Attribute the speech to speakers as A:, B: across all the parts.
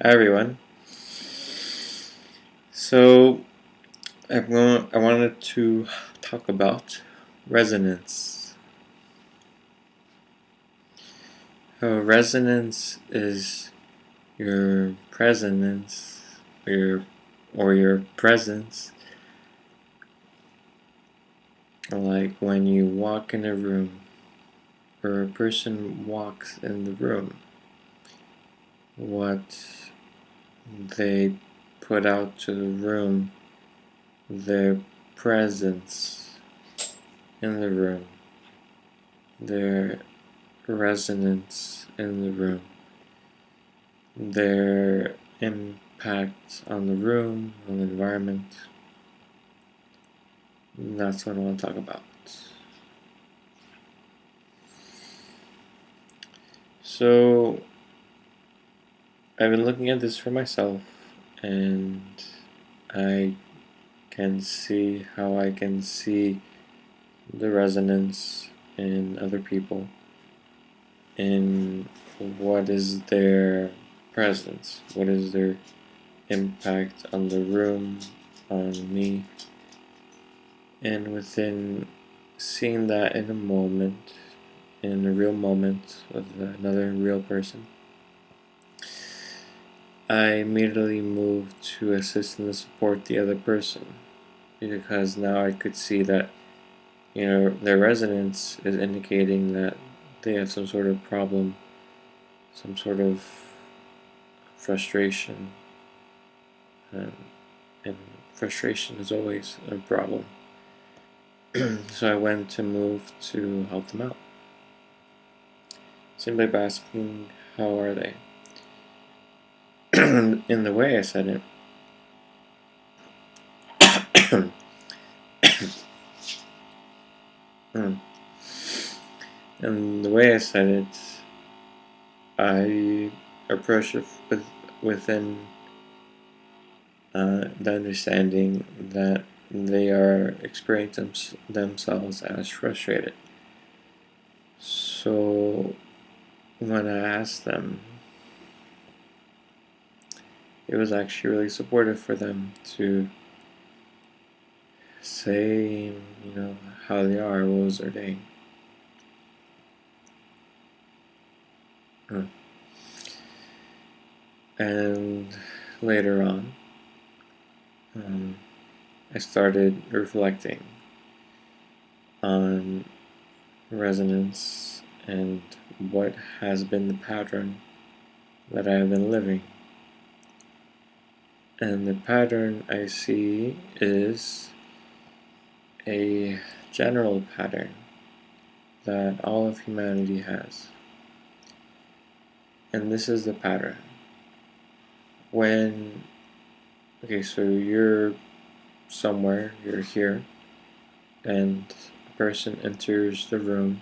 A: Hi everyone. So I wanted to talk about resonance. Resonance is your presence, or your presence. Like when you walk in a room, or a person walks in the room, what they put out to the room, their presence in the room, their resonance in the room, their impact on the room, on the environment. That's what I want to talk about. So, I've been looking at this for myself, and I can see how I can see the resonance in other people, in what is their presence, what is their impact on the room, on me, and within seeing that in a moment, in a real moment with another real person, I immediately moved to assist and support the other person, because now I could see that their resonance is indicating that they have some sort of problem, some sort of frustration, and frustration is always a problem. So I went to move to help them out, simply by asking, how are they? In the way I said it, and the way I said it, I approached it within the understanding that they are experiencing themselves as frustrated. So when I asked them, it was actually really supportive for them to say, how they are, what was their day. And later on, I started reflecting on resonance and what has been the pattern that I have been living. And the pattern I see is a general pattern that all of humanity has. And this is the pattern. So you're somewhere, you're here, and a person enters the room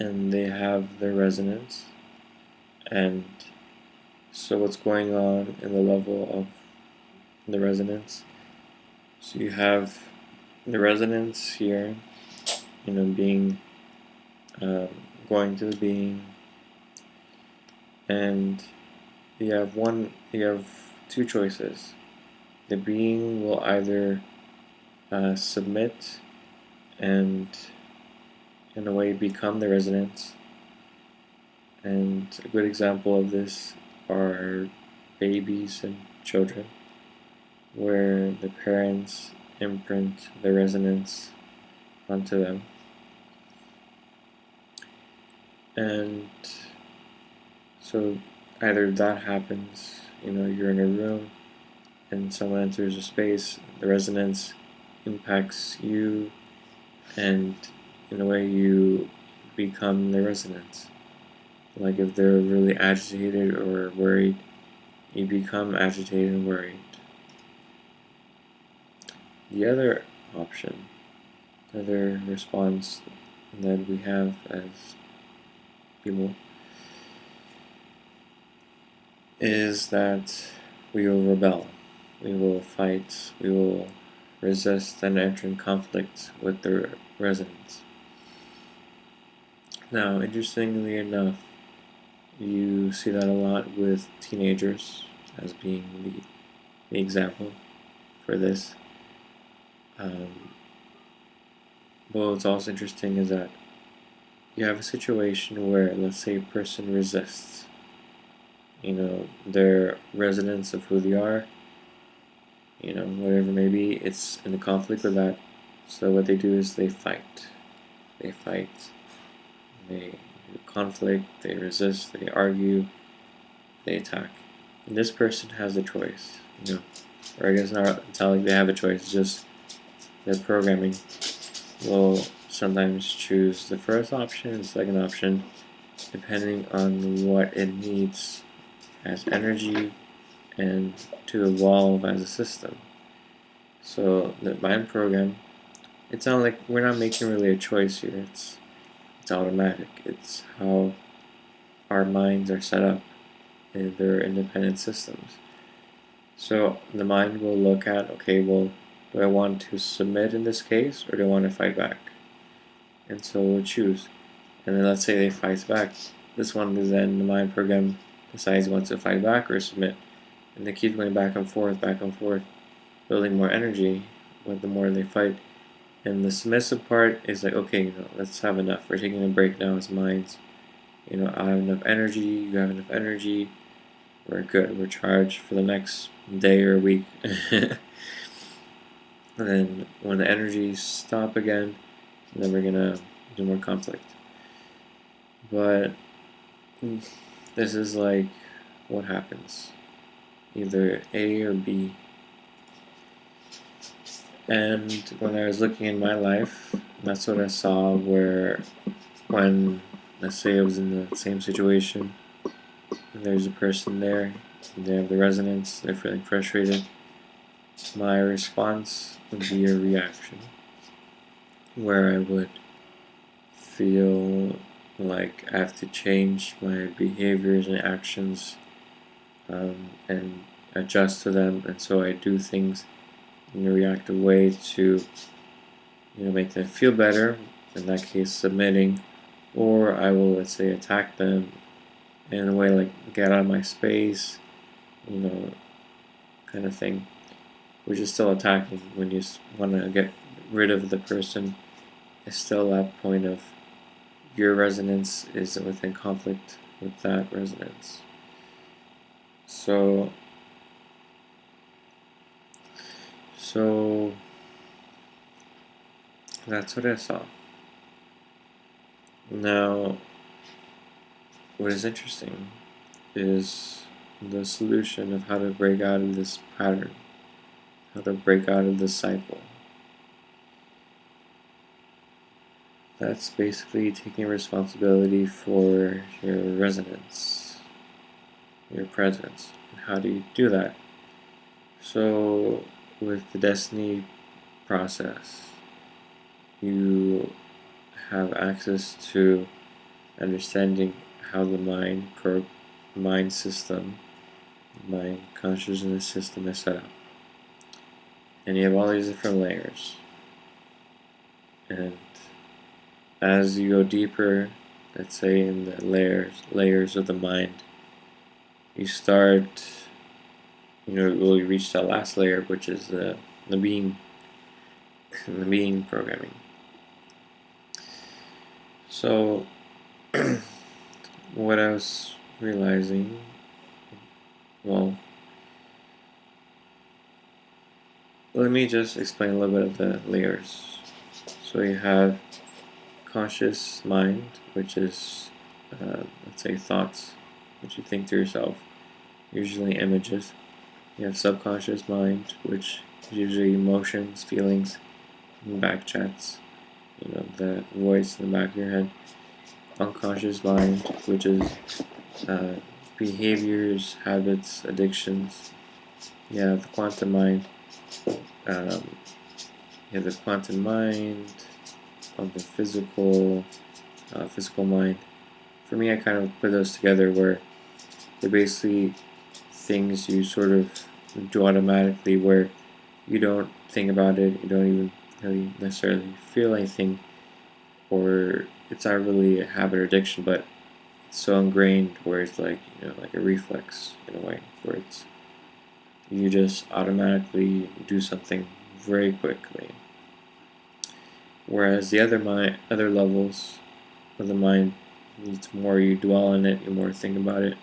A: and they have their resonance, and so what's going on in the level of the resonance? So you have the resonance here, being going to the being, and you have two choices. The being will either submit and in a way become the resonance, and a good example of this are babies and children, where the parents imprint the resonance onto them. And so either that happens, you're in a room and someone enters a space, the resonance impacts you, and in a way you become the resonance. Like if they're really agitated or worried, you become agitated and worried. The other option, other response that we have as people, is that we will rebel, we will fight, we will resist and enter in conflict with the resonance. Now, interestingly enough, you see that a lot with teenagers, as being the example for this. But what's also interesting is that you have a situation where, let's say, a person resists. Their resonance of who they are, whatever maybe, it's in a conflict with that. So what they do is they fight. They conflict, they resist, they argue, they attack. And this person has a choice, or I guess not, it's not like they have a choice, it's just their programming will sometimes choose the first option and the second option depending on what it needs as energy and to evolve as a system. So the mind program, it's not like we're not making really a choice here. It's automatic. It's how our minds are set up. They're independent systems. So the mind will look at, okay, well, do I want to submit in this case or do I want to fight back? And so we'll choose. And then let's say they fight back. This one is then the mind program decides he wants to fight back or submit. And they keep going back and forth, building more energy with the more they fight. And the submissive part is like, okay, let's have enough. We're taking a break now as minds. I have enough energy, you have enough energy. We're good. We're charged for the next day or week. And then when the energies stop again, then we're gonna do more conflict. But this is like what happens. Either A or B. And when I was looking in my life, that's what I saw, where when, let's say I was in the same situation, and there's a person there, and they have the resonance, they're feeling frustrated, my response would be a reaction, where I would feel like I have to change my behaviors and actions and adjust to them, and so I do things in a reactive way to make them feel better, in that case submitting, or I will, let's say, attack them in a way like get out of my space, kind of thing, which is still attacking. When you want to get rid of the person, it's still that point of your resonance is within conflict with that resonance. So that's what I saw. Now, what is interesting is the solution of how to break out of this pattern, how to break out of this cycle. That's basically taking responsibility for your resonance, your presence. And how do you do that? So, with the Desteni process, you have access to understanding how the mind system, mind consciousness system is set up. And you have all these different layers. And as you go deeper, let's say in the layers of the mind, you start, you reach that last layer, which is the being programming. So, what I was realizing, well, let me just explain a little bit of the layers. So you have conscious mind, which is, let's say, thoughts, which you think to yourself, usually images. You have subconscious mind, which is usually emotions, feelings, and back chats, that voice in the back of your head. Unconscious mind, which is behaviors, habits, addictions. You have the quantum mind. You have the quantum mind, quantum physical mind. For me, I kind of put those together where they're basically things you sort of do automatically, where you don't think about it, you don't even really necessarily feel anything, or it's not really a habit or addiction, but it's so ingrained where it's like, like a reflex in a way, where it's you just automatically do something very quickly. Whereas the other levels of the mind, the more you dwell on it, the more you think about it.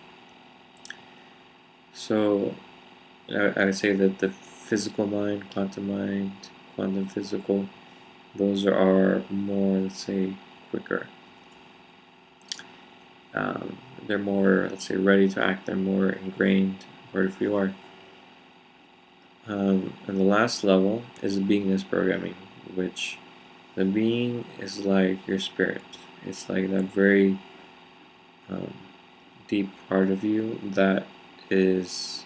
A: So I would say that the physical mind, quantum physical, those are more, let's say, quicker. They're more, let's say, ready to act. They're more ingrained, part of who you are. And the last level is beingness programming, which the being is like your spirit. It's like that very deep part of you that is,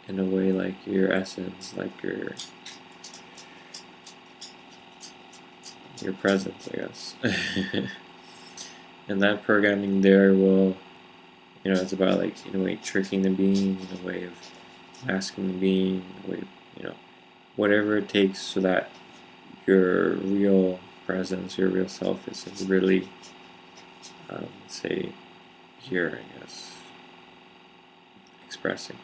A: in a way, like your essence, like your presence, I guess. And that programming there will, it's about, like, in a way, tricking the being, in a way of masking the being, in a way, whatever it takes so that your real presence, your real self is really, say, here, I guess, expressing.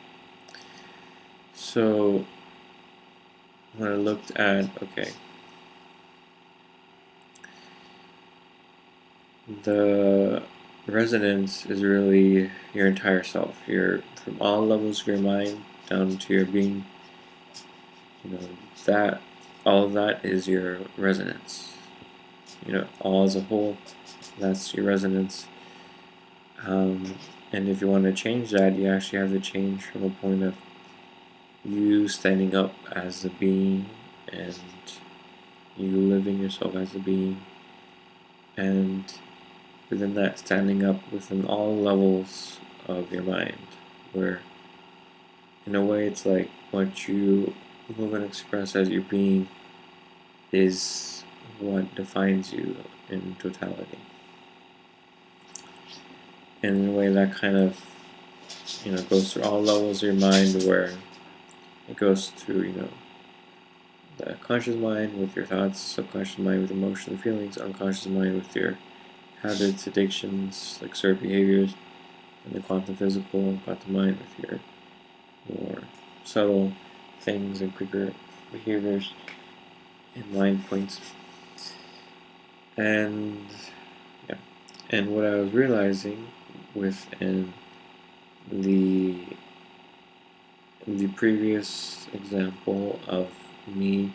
A: So when I looked at, okay, the resonance is really your entire self. You're from all levels of your mind down to your being. That all of that is your resonance. All as a whole, that's your resonance. And if you want to change that, you actually have to change from a point of you standing up as a being and you living yourself as a being, and within that, standing up within all levels of your mind, where in a way it's like what you move and express as your being is what defines you in totality. And in a way that kind of goes through all levels of your mind, where it goes through the conscious mind with your thoughts, subconscious mind with emotions and feelings, unconscious mind with your habits, addictions, like certain behaviors, and the quantum physical and quantum mind with your more subtle things and quicker behaviors and mind points. And what I was realizing within the previous example of me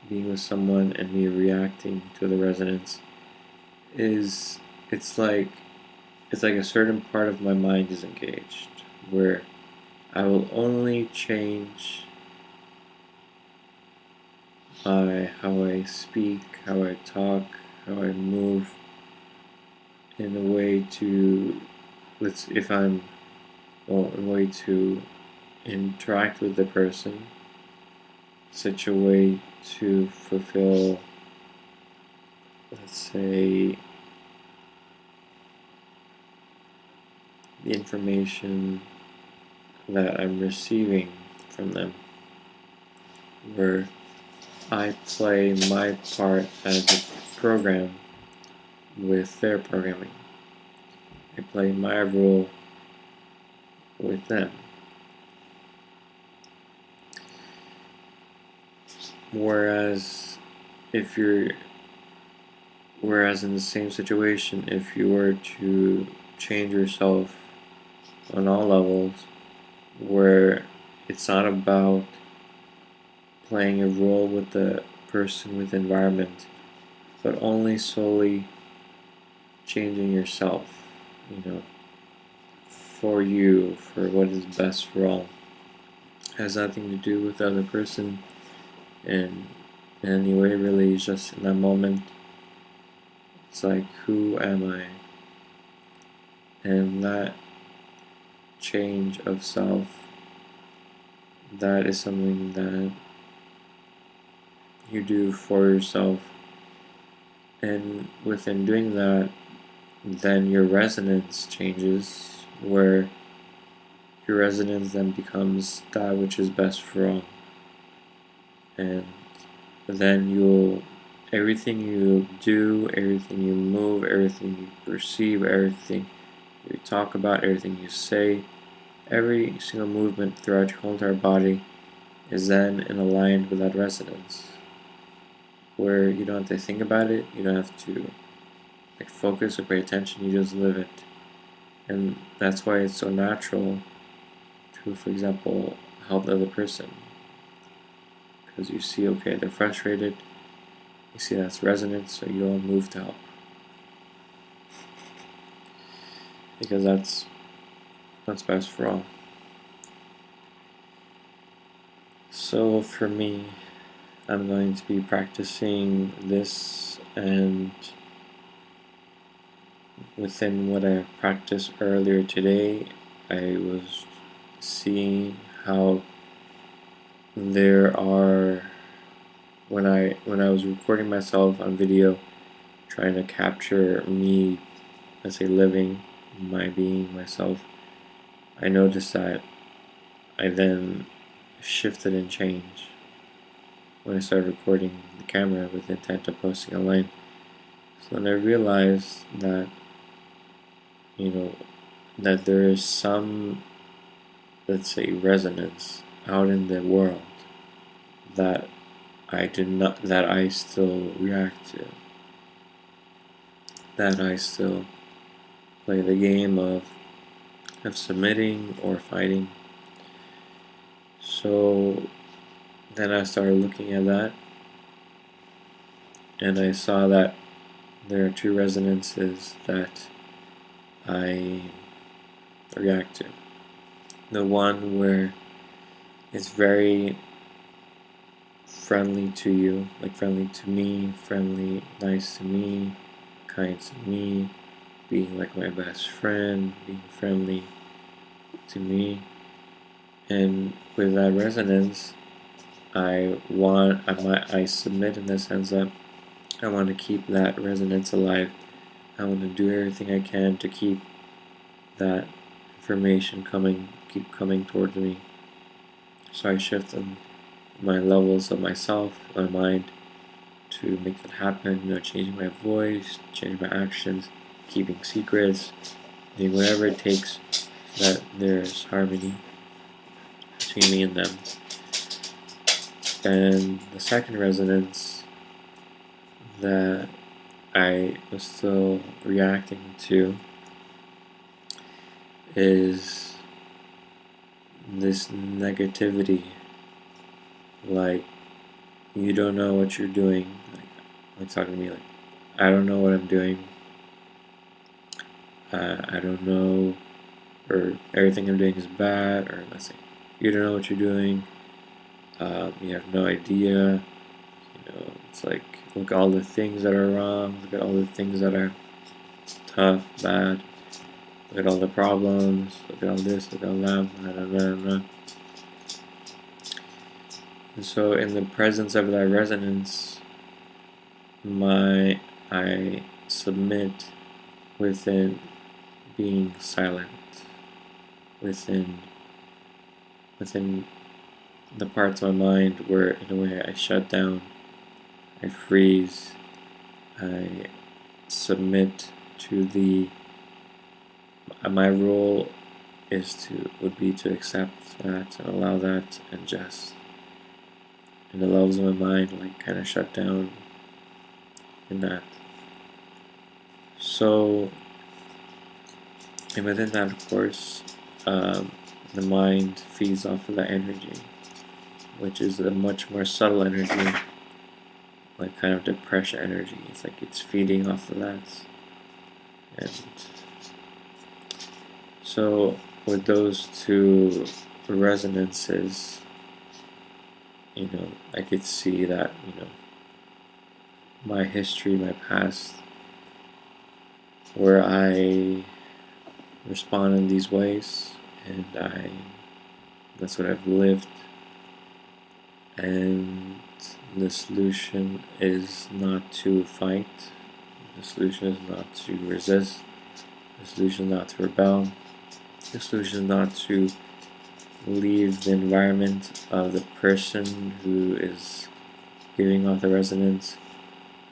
A: being with someone and me reacting to the resonance is it's like a certain part of my mind is engaged, where I will only change by how I speak, how I talk, how I move, in a way to interact with the person, such a way to fulfill, let's say, the information that I'm receiving from them, where I play my part as a program with their programming. I play my role with them. Whereas in the same situation, if you were to change yourself on all levels, where it's not about playing a role with the person, with the environment, but only solely changing yourself, for you, for what is best for all. It has nothing to do with the other person in any way, really. It's just in that moment, it's like, who am I? And that change of self, that is something that you do for yourself. And within doing that, then your resonance changes, where your resonance then becomes that which is best for all. And then everything you do, everything you move, everything you perceive, everything you talk about, everything you say, every single movement throughout your whole entire body is then in aligned with that resonance, where you don't have to think about it, you don't have to focus or pay attention, you just live it. And that's why it's so natural to, for example, help the other person, because you see, okay, they're frustrated, you see that's resonance, so you'll move to help, because that's best for all. So for me, I'm going to be practicing this, and within what I practiced earlier today, I was seeing how there are, when I was recording myself on video, trying to capture me, let's say, living, my being, myself, I noticed that I then shifted and changed when I started recording the camera with the intent of posting online. So then I realized that, that there is some, let's say, resonance out in the world that I still react to, that I still play the game of submitting or fighting. So then I started looking at that, and I saw that there are two resonances that I react to. The one where it's very friendly to you, like friendly to me, friendly, nice to me, kind to me, being like my best friend, being friendly to me. And with that resonance, I submit in the sense that I want to keep that resonance alive. I want to do everything I can to keep that information keep coming toward me. So I shift my levels of myself, my mind, to make that happen, changing my voice, changing my actions, keeping secrets, doing whatever it takes so that there's harmony between me and them. And the second resonance that I was still reacting to is this negativity, like, you don't know what you're doing, like talking to me, like, I don't know what I'm doing, I don't know, or everything I'm doing is bad, or let's say, you don't know what you're doing, you have no idea, it's like, look at all the things that are wrong, look at all the things that are tough, bad, look at all the problems, look at all this, look at all that, blah, blah, blah, blah. And so in the presence of that resonance, I submit within being silent, within the parts of my mind where in a way I shut down, I freeze, I submit to my role would be to accept that and allow that, and just in the levels of my mind kind of shut down in that. So, and within that, of course, the mind feeds off of that energy, which is a much more subtle energy, like kind of depression energy. It's like it's feeding off of that. And so with those two resonances, I could see that, my history, my past, where I respond in these ways, and that's what I've lived, and the solution is not to fight, the solution is not to resist, the solution is not to rebel, the solution is not to leave the environment of the person who is giving off the resonance.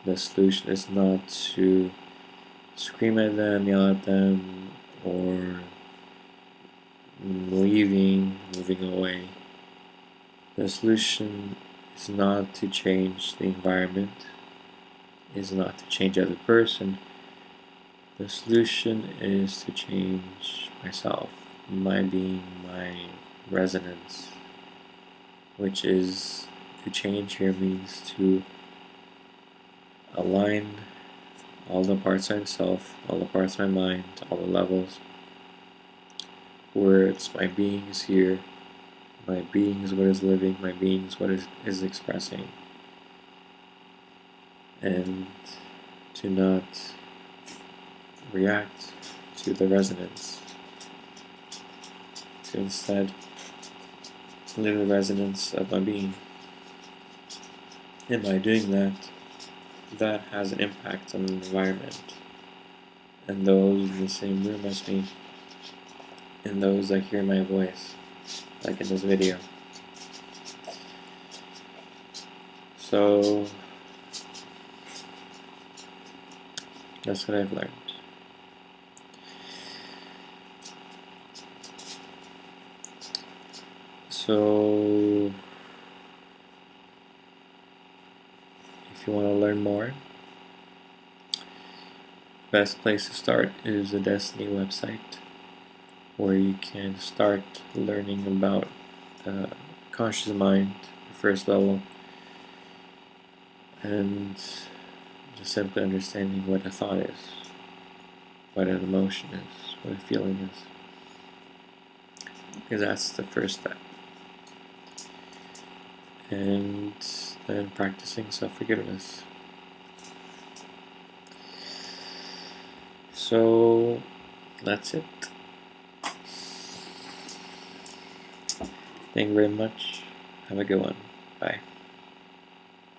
A: The solution is not to scream at them, yell at them, or leaving, moving away. The solution is not to change the environment, is not to change the other person. The solution is to change myself, my being, my resonance, which is to change here means to align all the parts of myself, all the parts of my mind, all the levels, words, my being is here, my being is what is living, my being is what is expressing, and to not react to the resonance, to instead live the resonance of my being. And by doing that, that has an impact on the environment and those in the same room as me, and those that hear my voice, like in this video. So that's what I've learned. So if you want to learn more, best place to start is the Desteni website, where you can start learning about the conscious mind, the first level, and just simply understanding what a thought is, what an emotion is, what a feeling is, because that's the first step. And then practicing self-forgiveness. So that's it. Thank you very much. Have a good one. Bye.